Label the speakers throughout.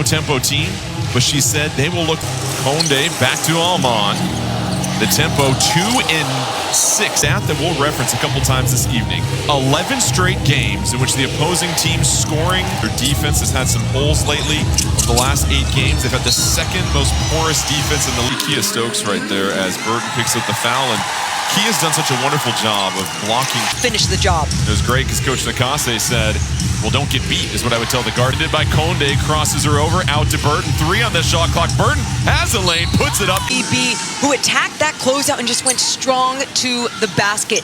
Speaker 1: tempo team, but she said they will look Conde back to Alman. The tempo 2-6 that we'll reference a couple times this evening. 11 straight games in which the opposing team's scoring. Their defense has had some holes lately. Over the last 8 games, they've had the second most porous defense in the league. Kia Stokes right there as Burton picks up the foul, and Kia's done such a wonderful job of blocking.
Speaker 2: Finish the job.
Speaker 1: It was great because Coach Nakase said, well, don't get beat is what I would tell the guard. Did by Conde, crosses her over, out to Burton. 3 on the shot clock. Burton has a lane, puts it up.
Speaker 2: EB, who attacked that closeout and just went strong to the basket.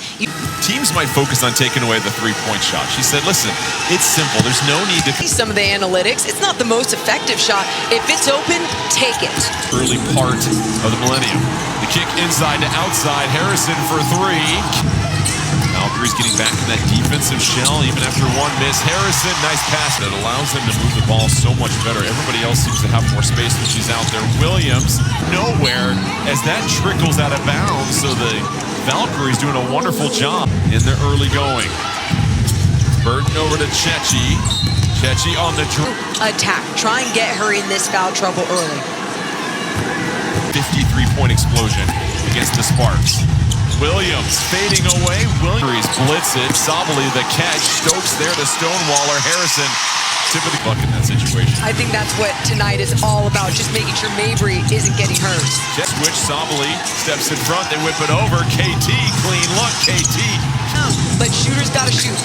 Speaker 1: Teams might focus on taking away the 3-point shot. She said, listen, it's simple. There's no need to...
Speaker 2: See some of the analytics. It's not the most effective shot. If it's open, take it.
Speaker 1: Early part of the millennium. The kick inside to outside. Harrison for 3. Valkyries getting back in that defensive shell even after 1 miss. Harrison, nice pass that allows them to move the ball so much better. Everybody else seems to have more space when she's out there. Williams, nowhere as that trickles out of bounds. So the Valkyries doing a wonderful job in their early going. Burton over to Chechi. Chechi on the
Speaker 2: attack. Try and get her in this foul trouble early.
Speaker 1: 53-point explosion against the Sparks. Williams fading away. Williams blitz it. Sabali the catch. Stokes there to Stonewaller. Harrison tip of the buck in that situation.
Speaker 2: I think that's what tonight is all about. Just making sure Mabry isn't getting hurt.
Speaker 1: Jet switch. Sabali steps in front. They whip it over. KT clean look. KT.
Speaker 2: But shooters got to shoot.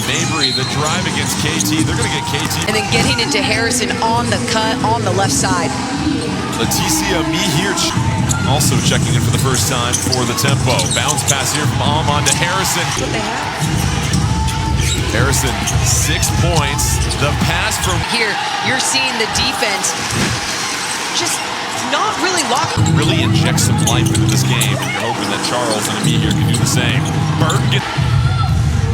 Speaker 1: Mabry the drive against KT. They're going to get KT.
Speaker 2: And then getting into Harrison on the cut on the left side.
Speaker 1: Leticia Mihir also checking in for the first time for the tempo. Bounce pass here from Alman to Harrison.
Speaker 2: What they have.
Speaker 1: Harrison, 6 points. The pass from
Speaker 2: here. You're seeing the defense just not really locked.
Speaker 1: Really inject some life into this game, and you're hoping that Charles and Mihir can do the same. Burton gets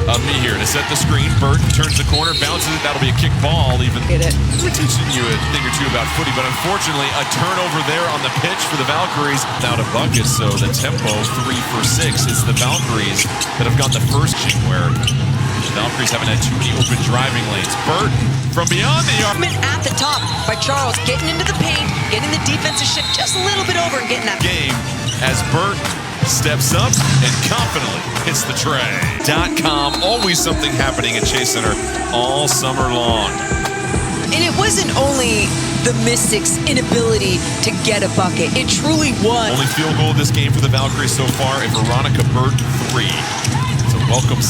Speaker 1: Mihir to set the screen. Burton turns the corner, bounces it. That'll be a kick ball. Even
Speaker 2: get it.
Speaker 1: We're teaching you a thing or two about footy, but unfortunately, a turnover there on the pitch for the Valkyries without a bucket. So the tempo 3 for 6. It's the Valkyries that have got the first chink where the Valkyries haven't had too many open driving lanes. Burton from beyond the arc.
Speaker 2: At the top by Charles, getting into the paint, getting the defensive shift just a little bit over and getting that
Speaker 1: game as Burton steps up and confidently hits the tray. .com, always something happening at Chase Center all summer long.
Speaker 2: And it wasn't only the Mystics' inability to get a bucket. It truly was.
Speaker 1: Only field goal of this game for the Valkyries so far, and Veronica Burton 3. It's a welcome.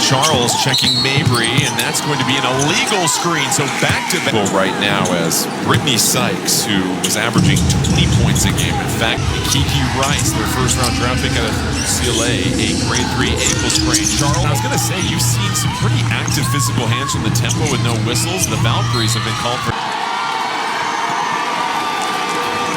Speaker 1: Charles checking Mabry, and that's going to be an illegal screen. So back to back right now as Brittany Sykes, who was averaging 20 points a game. In fact, Kiki Rice, their first-round draft pick out of UCLA, a grade 3 ankle sprain. Charles, I was going to say, you've seen some pretty active physical hands from the tempo with no whistles. The Valkyries have been called for.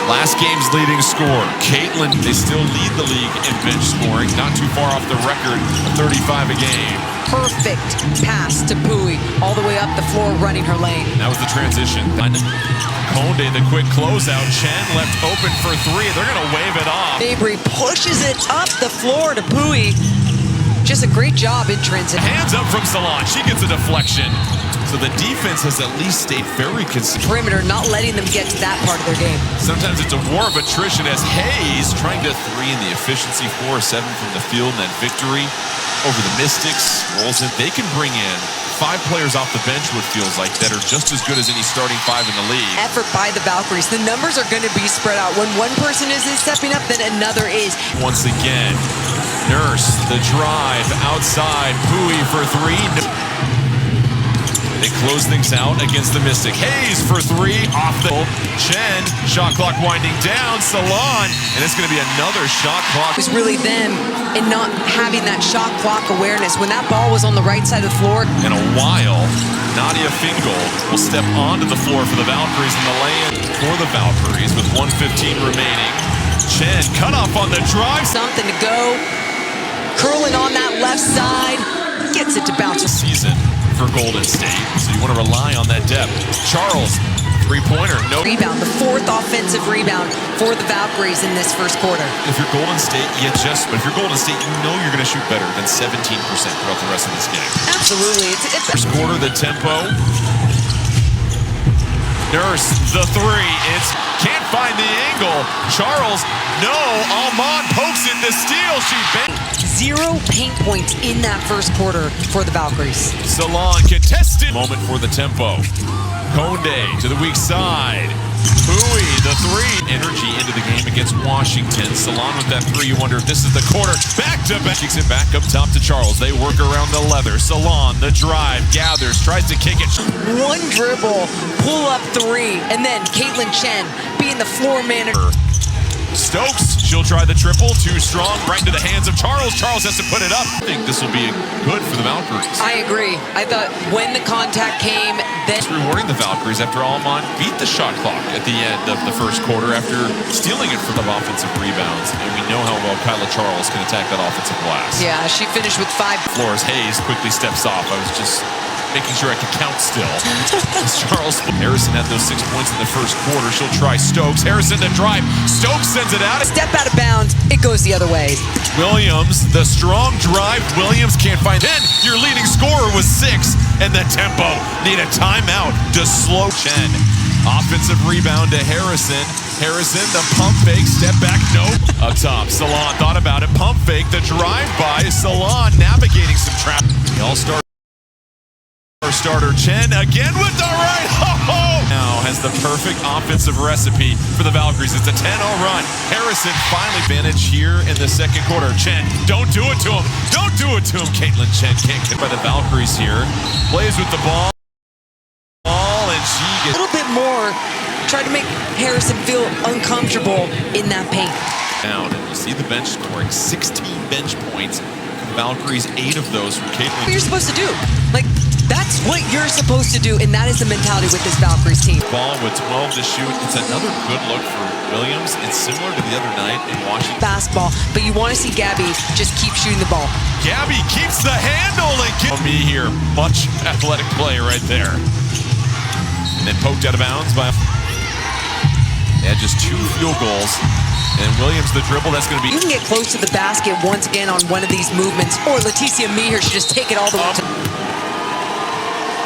Speaker 1: Last game's leading scorer, Caitlin. They still lead the league in bench scoring, not too far off the record of 35 a game.
Speaker 2: Perfect pass to Pui, all the way up the floor, running her lane.
Speaker 1: That was the transition. Conde, the quick closeout. Chen left open for 3. They're going to wave it off.
Speaker 2: Mabry pushes it up the floor to Pui. Just a great job in transition.
Speaker 1: Hands up from Salon. She gets a deflection. So the defense has at least stayed very consistent.
Speaker 2: Perimeter, not letting them get to that part of their game.
Speaker 1: Sometimes it's a war of attrition as Hayes trying to 3 in the efficiency, 4-7 from the field, and then victory over the Mystics. Rolls in. They can bring in 5 players off the bench, what feels like, that are just as good as any starting 5 in the league.
Speaker 2: Effort by the Valkyries. The numbers are going to be spread out. When one person isn't stepping up, then another is.
Speaker 1: Once again, Nurse, the drive, outside, Pui for 3. They close things out against the Mystic. Hayes for 3, off the Chen. Shot clock winding down. Salon, and it's going to be another shot clock.
Speaker 2: It was really them and not having that shot clock awareness. When that ball was on the right side of the floor.
Speaker 1: In a while, Nadia Fingal will step onto the floor for the Valkyries in the lay-in for the Valkyries with 1:15 remaining. Chen cut off on the drive.
Speaker 2: Something to go. Curling on that left side. Gets it to bounce.
Speaker 1: Season for Golden State, so you want to rely on that depth. Charles, 3-pointer, no
Speaker 2: rebound, the 4th offensive rebound for the Valkyries in this first quarter.
Speaker 1: If you're Golden State, but if you're Golden State, you know you're going to shoot better than 17% throughout the rest of this game.
Speaker 2: Absolutely.
Speaker 1: First quarter, the tempo. Nurse, the three. Can't find the angle. Charles, no. Almond pokes it. The steal. She bangs.
Speaker 2: 0 paint points in that first quarter for the Valkyries.
Speaker 1: Salon contested. Moment for the tempo. Conde to the weak side. Bowie, the three. Energy into the game against Washington. Salon with that three. You wonder if this is the quarter. Back to back. Kicks it back up top to Charles. They work around the leather. Salon, the drive. Gathers. Tries to kick it.
Speaker 2: One dribble. Pull up three. And then Caitlin Chen being the floor manager.
Speaker 1: Stokes, she'll try the triple. Too strong. Right into the hands of Charles. Charles has to put it up. I think this will be good for the Valkyries.
Speaker 2: I agree. I thought when the contact came, then
Speaker 1: it's rewarding the Valkyries after Almond beat the shot clock at the end of the first quarter after stealing it from the offensive rebounds. And we know how well Kyla Charles can attack that offensive glass.
Speaker 2: Yeah, she finished with 5.
Speaker 1: Flores Hayes quickly steps off. I was just making sure I could count still. Charles Harrison had those 6 points in the first quarter. She'll try Stokes. Harrison to drive. Stokes sends it out.
Speaker 2: Step out of bounds. It goes the other way.
Speaker 1: Williams, the strong drive. Williams can't find. Then your leading scorer was 6, and the tempo need a timeout to slow Chen. Offensive rebound to Harrison. Harrison, the pump fake, step back, nope. Up top, Salon thought about it. Pump fake, the drive by Salon navigating some trap. The all-star starter Chen again with the right. Now has the perfect offensive recipe for the Valkyries. It's a 10-0 run. Harrison finally advantage here in the second quarter. Chen, don't do it to him. Don't do it to him. Caitlin Chen can't get by the Valkyries here. Plays with the ball. And she gets
Speaker 2: a little bit more. Tried to make Harrison feel uncomfortable in that paint.
Speaker 1: Down, and you see the bench scoring 16 bench points. Valkyries, 8 of those from Caitlin.
Speaker 2: What you're supposed to do. Like, that's what you're supposed to do, and that is the mentality with this Valkyries team.
Speaker 1: Ball with 12 to shoot. It's another good look for Williams. It's similar to the other night in Washington.
Speaker 2: Basketball, but you want to see Gabby just keep shooting the ball.
Speaker 1: Gabby keeps the handle and gets me here. Much athletic play right there. And then poked out of bounds by. They had just 2 field goals. And Williams, the dribble, that's going to be.
Speaker 2: You can get close to the basket once again on one of these movements, or Leticia Meeher should just take it all the way to.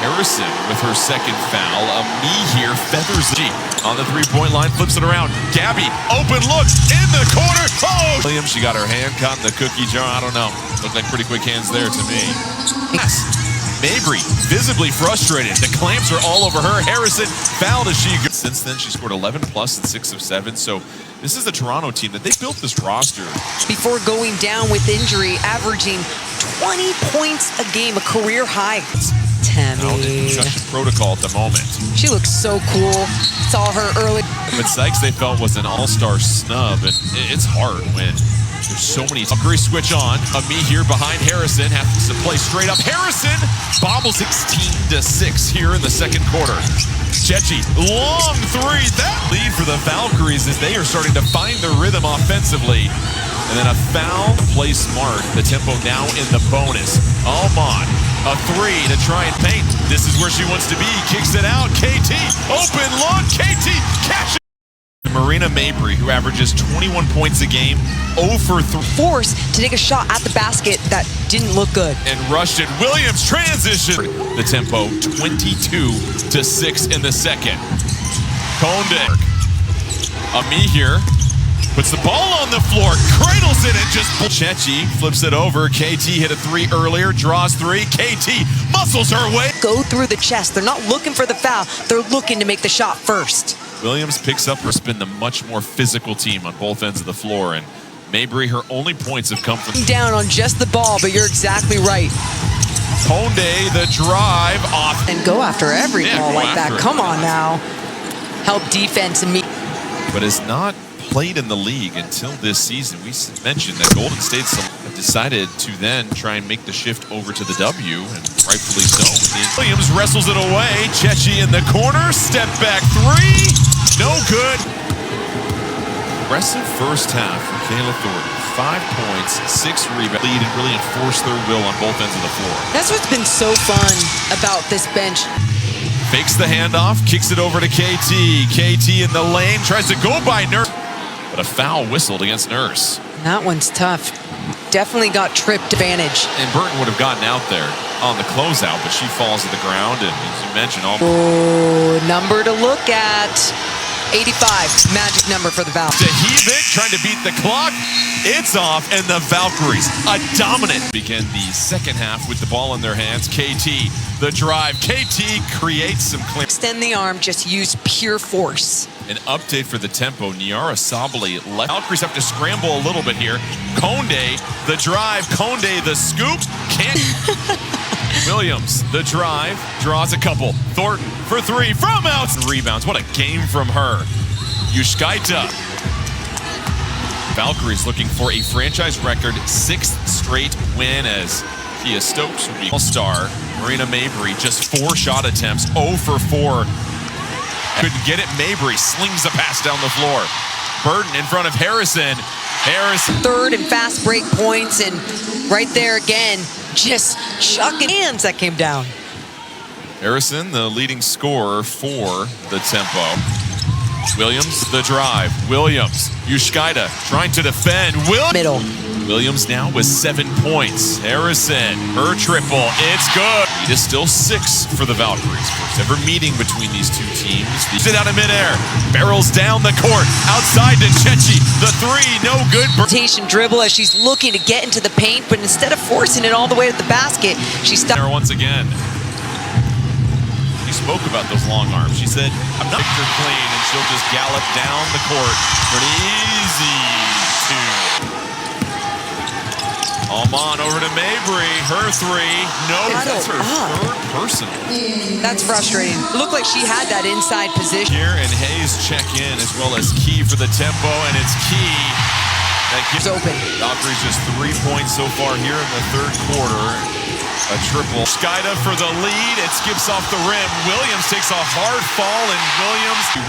Speaker 1: Harrison with her second foul. Meeher feathers G on the three-point line, flips it around. Gabby, open look in the corner. Oh! Williams, she got her hand caught in the cookie jar. I don't know. Looked like pretty quick hands there to me. Yes. Mabry, visibly frustrated. The clamps are all over her. Harrison fouled as she goes. Since then, she scored 11 plus and 6 of 7. So this is the Toronto team that they built this roster.
Speaker 2: Before going down with injury, averaging 20 points a game, a career high. Tammy.
Speaker 1: Out in concussion protocol at the moment.
Speaker 2: She looks so cool. Saw her early.
Speaker 1: But Sykes, they felt, was an all-star snub. And it's hard when there's so many. Mercury switch on. Meeher behind Harrison. Has to play straight up. Harrison bobbles 16-6 here in the second quarter. Chechi, long three. That lead for the Valkyries as they are starting to find their rhythm offensively. And then a foul. Play smart. The tempo now in the bonus. Almond, a three to try and paint. This is where she wants to be. Kicks it out. KT, open look. KT, catch it. Marina Mabry, who averages 21 points a game, 0 for 3.
Speaker 2: Forced to take a shot at the basket that didn't look good.
Speaker 1: And rushed it. Williams transition. The tempo, 22-6 in the second. Conde. Meeher puts the ball on the floor, cradles it, and just. Chechi flips it over. KT hit a 3 earlier, draws 3. KT muscles her way.
Speaker 2: Go through the chest. They're not looking for the foul. They're looking to make the shot first.
Speaker 1: Williams picks up her spin, the much more physical team on both ends of the floor, and Mabry, her only points have come from
Speaker 2: down on just the ball, but you're exactly right.
Speaker 1: Conde, the drive off.
Speaker 2: And go after every ball like that. Come on now. Help defense and me.
Speaker 1: But has not played in the league until this season. We mentioned that Golden State have decided to then try and make the shift over to the W, and rightfully so. Williams wrestles it away. Chechi in the corner. Step back 3. No good. Impressive first half for Kayla Thornton. 5 points, 6 rebounds, lead, and really enforce their will on both ends of the floor.
Speaker 2: That's what's been so fun about this bench.
Speaker 1: Fakes the handoff, kicks it over to KT. KT in the lane, tries to go by Nurse, but a foul whistled against Nurse.
Speaker 2: That one's tough. Definitely got tripped advantage.
Speaker 1: And Burton would have gotten out there. on the closeout, but she falls to the ground, and as you mentioned,
Speaker 2: Number to look at. 85, magic number for the Valkyries.
Speaker 1: to heave it, trying to beat the clock. It's off, and the Valkyries, a dominant, begin the second half with the ball in their hands. KT, the drive. KT creates some clear.
Speaker 2: Extend the arm, just use pure force.
Speaker 1: An update for the tempo. Nyara Sabali left. Valkyries have to scramble a little bit here. Conde, the drive. Conde, the scoop. Can't. Williams, the drive, draws a couple. Thornton for three from out. Rebounds. What a game from her. Yushkaita. Valkyries looking for a franchise record 6th straight win as Kia Stokes would be all-star. Marina Mabry just 4 shot attempts, 0 for 4. Couldn't get it. Mabry slings a pass down the floor. Burden in front of Harrison. Harrison.
Speaker 2: Third and fast break points, and right there again, just chucking hands that came down.
Speaker 1: Harrison, the leading scorer for the tempo. Williams, the drive. Williams, Yushkaita trying to defend.
Speaker 2: Middle.
Speaker 1: Williams now with 7 points. Harrison, her triple. It's good. It is still 6 for the Valkyries. First ever meeting between these two teams. Sit out of midair. Barrels down the court. Outside to Chechi. The three, no good.
Speaker 2: Rotation dribble as she's looking to get into the paint, but instead of forcing it all the way to the basket, she stopped.
Speaker 1: Once again. She spoke about those long arms. She said, I'm not her clean, and she'll just gallop down the court for an easy 2. Alman over to Mabry, her three, no, that's her third personal.
Speaker 2: That's frustrating. It looked like she had that inside position.
Speaker 1: Here, and Hayes check in as well as Key for the tempo, and it's Key. That gives
Speaker 2: open.
Speaker 1: Valkyries just 3 points so far here in the third quarter. A triple. Skyda for the lead, it skips off the rim. Williams takes a hard fall, and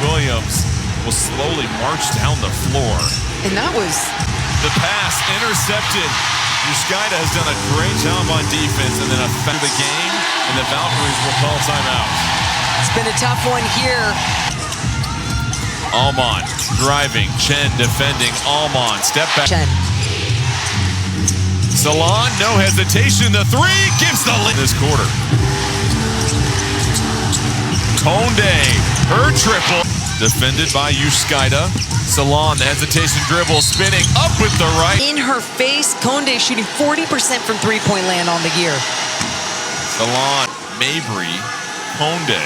Speaker 1: Williams will slowly march down the floor.
Speaker 2: And that was
Speaker 1: the pass intercepted. Yushkaita has done a great job on defense, and then affect the game, and the Valkyries will call timeout.
Speaker 2: It's been a tough one here.
Speaker 1: Alman driving, Chen defending, Alman step back.
Speaker 2: Chen.
Speaker 1: Salon, no hesitation, the three gives the lead this quarter. Conde, her triple, defended by Yushkaita. Salon, the hesitation dribble, spinning up with the right.
Speaker 2: In her face, Conde shooting 40% from three-point land on the year.
Speaker 1: Salon, Mabry, Conde,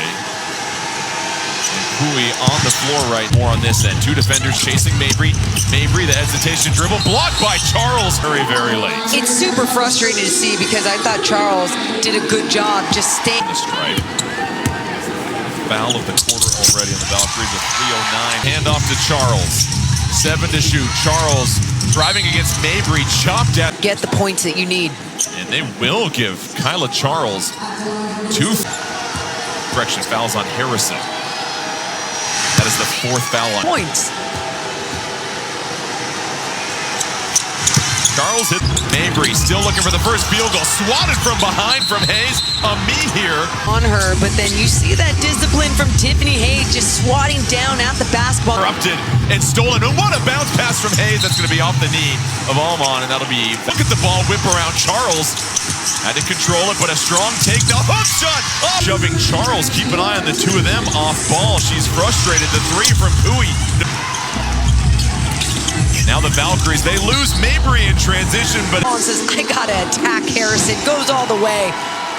Speaker 1: and Pui on the floor right more on this end. 2 defenders chasing Mabry. Mabry, the hesitation dribble, blocked by Charles very, very late.
Speaker 2: It's super frustrating to see because I thought Charles did a good job just staying.
Speaker 1: The stripe. Foul of the quarter already on the Valkyries with 3:09. Hand off to Charles. 7 to shoot. Charles driving against Mabry, chopped at.
Speaker 2: Get the points that you need.
Speaker 1: And they will give Kyla Charles 2 correction fouls on Harrison. That is the 4th foul on
Speaker 2: points.
Speaker 1: Charles hit Mabry, still looking for the first field goal. Swatted from behind from Hayes. Me here.
Speaker 2: On her, but then you see that discipline from Tiffany Hayes just swatting down at the basketball.
Speaker 1: Interrupted and stolen. And what a bounce pass from Hayes. That's going to be off the knee of Alman, and that'll be. Look at the ball whip around. Charles had to control it, but a strong take. The hook shot. Oh. Shoving Charles. Keep an eye on the 2 of them off ball. She's frustrated. The 3 from Pui. Now the Valkyries, they lose Mabry in transition, but
Speaker 2: says, I gotta attack Harrison, goes all the way,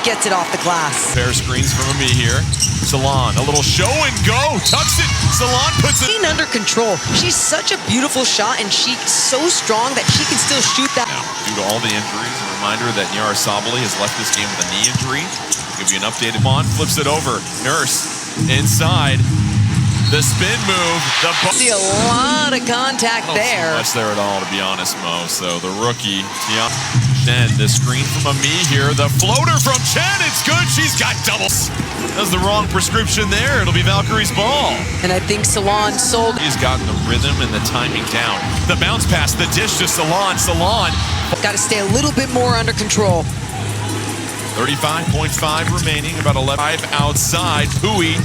Speaker 2: gets it off the glass.
Speaker 1: Fair screens from me here. Salon, a little show and go, tucks it. Salon puts it
Speaker 2: under control. She's such a beautiful shot, and she's so strong that she can still shoot that.
Speaker 1: Now, due to all the injuries, a reminder that Nyara Sabali has left this game with a knee injury. I'll give you an update. Mon flips it over. Nurse inside. The spin move.
Speaker 2: See a lot of contact there.
Speaker 1: Not much there at all, to be honest, Mo. So the rookie, Chen, the screen from Ami here. The floater from Chen. It's good. She's got doubles. That's the wrong prescription there. It'll be Valkyrie's ball.
Speaker 2: And I think Salon sold.
Speaker 1: He's gotten the rhythm and the timing down. The bounce pass, the dish to Salon. Salon.
Speaker 2: Got to stay a little bit more under control.
Speaker 1: 35.5 remaining, about 11. Outside, Pui.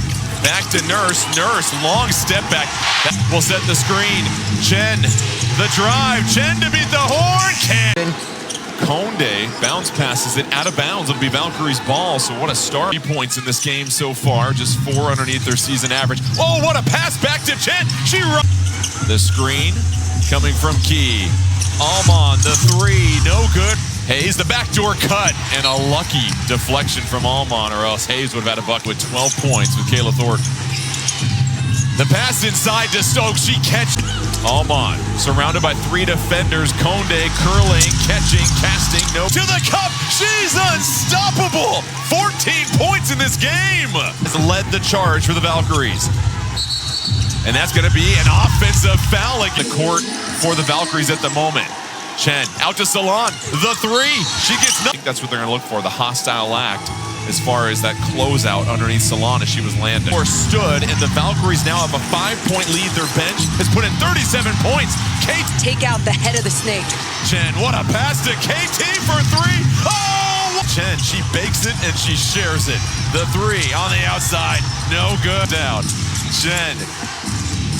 Speaker 1: Back to Nurse. Nurse, long step back. That will set the screen. Chen, the drive. Chen to beat the horn. Conde bounce passes it out of bounds. It'll be Valkyries' ball, so what a start. 3 points in this game so far, just 4 underneath their season average. Oh, what a pass back to Chen. She runs. The screen coming from Key. Almond, the 3, no good. Hayes, the backdoor cut, and a lucky deflection from Almond, or else Hayes would have had a buck with 12 points with Kayla Thornton. The pass inside to Stokes, she catches. Almond, surrounded by 3 defenders. Conde curling, catching, casting, no. To the cup, she's unstoppable. 14 points in this game. Has led the charge for the Valkyries. And that's going to be an offensive foul in the court for the Valkyries at the moment. Chen out to Salon, the 3. She gets nothing. I think that's what they're going to look for, the hostile act as far as that closeout underneath Salon as she was landing. Or stood, and the Valkyries now have a 5-point lead. Their bench has put in 37 points. Kate,
Speaker 2: take out the head of the snake.
Speaker 1: Chen, what a pass to KT for 3. Oh! Chen, she bakes it and she shares it. The 3 on the outside, no good. Down. Chen.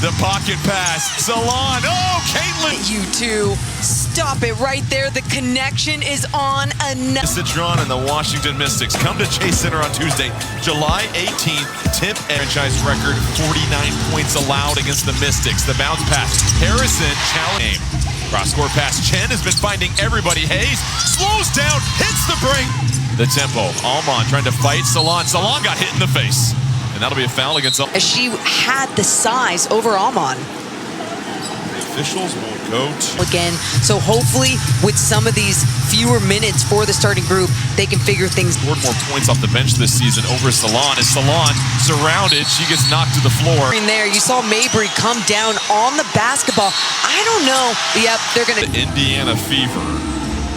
Speaker 1: The pocket pass. Salon. Oh, Caitlin.
Speaker 2: You two. Stop it right there. The connection is on another.
Speaker 1: Citron and the Washington Mystics come to Chase Center on Tuesday, July 18th. Tip franchise record, 49 points allowed against the Mystics. The bounce pass. Harrison challenge. Cross-court pass. Chen has been finding everybody. Hayes slows down, hits the break. The tempo. Almond trying to fight Salon. Salon got hit in the face. And that'll be a foul against Almond.
Speaker 2: She had the size over Almond.
Speaker 1: The officials will go to
Speaker 2: again, so hopefully with some of these fewer minutes for the starting group, they can figure things.
Speaker 1: Scored more points off the bench this season over Salon. As Salon surrounded, she gets knocked to the floor.
Speaker 2: In there, you saw Mabry come down on the basketball. I don't know. Yep, they're gonna.
Speaker 1: The Indiana Fever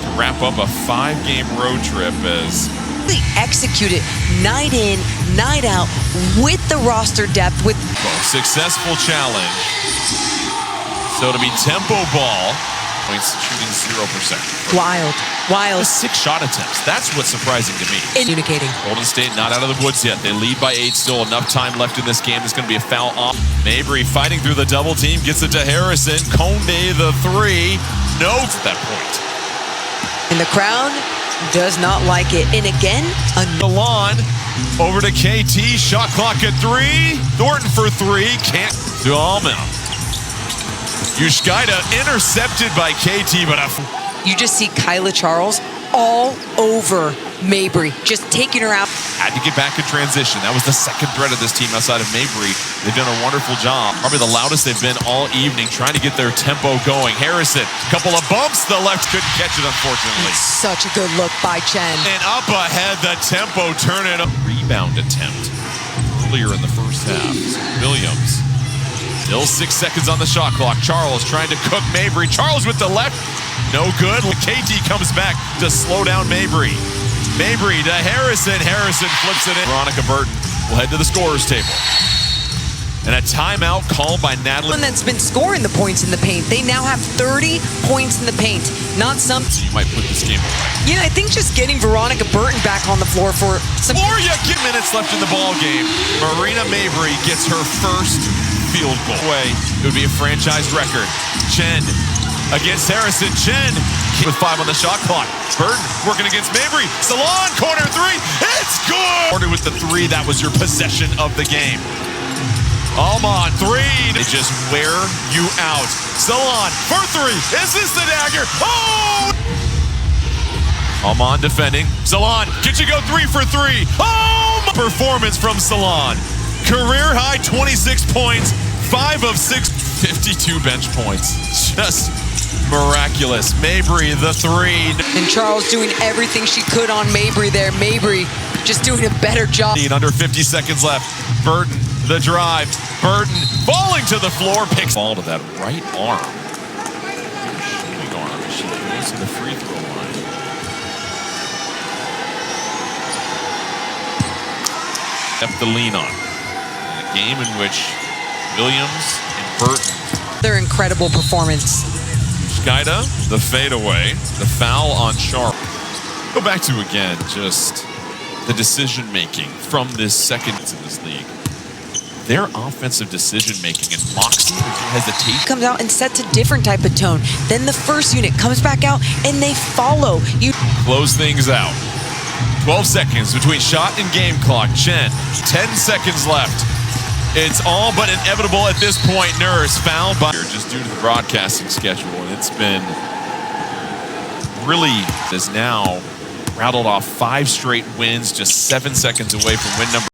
Speaker 1: to wrap up a 5-game road trip as
Speaker 2: execute it night in, night out with the roster depth. With
Speaker 1: successful challenge. So to be tempo ball, points shooting 0%.
Speaker 2: Wild.
Speaker 1: 6 shot attempts. That's what's surprising to me.
Speaker 2: Communicating.
Speaker 1: Golden State not out of the woods yet. They lead by 8. Still enough time left in this game. There's going to be a foul off. Mabry fighting through the double team. Gets it to Harrison. Conde the 3. No at that point.
Speaker 2: And the crowd does not like it. And again,
Speaker 1: Salon over to KT. Shot clock at 3. Thornton for 3. Can't. To Almond. Yushkaida intercepted by KT, but
Speaker 2: you just see Kyla Charles all over Mabry, just taking her out.
Speaker 1: Had to get back in transition. That was the second threat of this team outside of Mabry. They've done a wonderful job. Probably the loudest they've been all evening, trying to get their tempo going. Harrison, couple of bumps. The left couldn't catch it, unfortunately.
Speaker 2: Such a good look by Chen.
Speaker 1: And up ahead, the tempo turn it up. Rebound attempt earlier in the first half. Williams. Still 6 seconds on the shot clock. Charles trying to cook Mabry. Charles with the left. No good. KT comes back to slow down Mabry. Mabry to Harrison. Harrison flips it in. Veronica Burton will head to the scorer's table. And a timeout called by Natalie.
Speaker 2: One that's been scoring the points in the paint. They now have 30 points in the paint. Not some.
Speaker 1: So you might put this game away.
Speaker 2: Yeah, I think just getting Veronica Burton back on the floor for some.
Speaker 1: Or you get minutes left in the ball game. Marina Mabry gets her first field goal. It would be a franchise record. Chen against Harrison. Chen with 5 on the shot clock. Burton working against Mabry. Salon, corner 3. It's good! Ordered with the 3. That was your possession of the game. Almond 3. They just wear you out. Salon for 3. Is this the dagger? Oh! Almond defending. Salon, can you go 3 for 3? Oh! Performance from Salon. Career high 26 points, 5 of 6, 52 bench points. Just miraculous. Mabry the 3.
Speaker 2: And Charles doing everything she could on Mabry there. Mabry just doing a better job.
Speaker 1: Under 50 seconds left. Burton, the drive. Burton falling to the floor. Picks ball to that right arm. Shooting arm. She goes to the free throw line. Kept the lean on. A game in which Williams and Burton.
Speaker 2: Their incredible performance.
Speaker 1: Yushkaida, the fadeaway, the foul on Sharp. Go back to again, just the decision making from this second in this league. their offensive decision-making and moxie, hesitation.
Speaker 2: Comes out and sets a different type of tone. Then the first unit comes back out and they follow. You
Speaker 1: close things out. 12 seconds between shot and game clock. Chen, 10 seconds left. It's all but inevitable at this point. Nurse fouled by just due to the broadcasting schedule, and it's been really has now rattled off 5 straight wins, just 7 seconds away from win number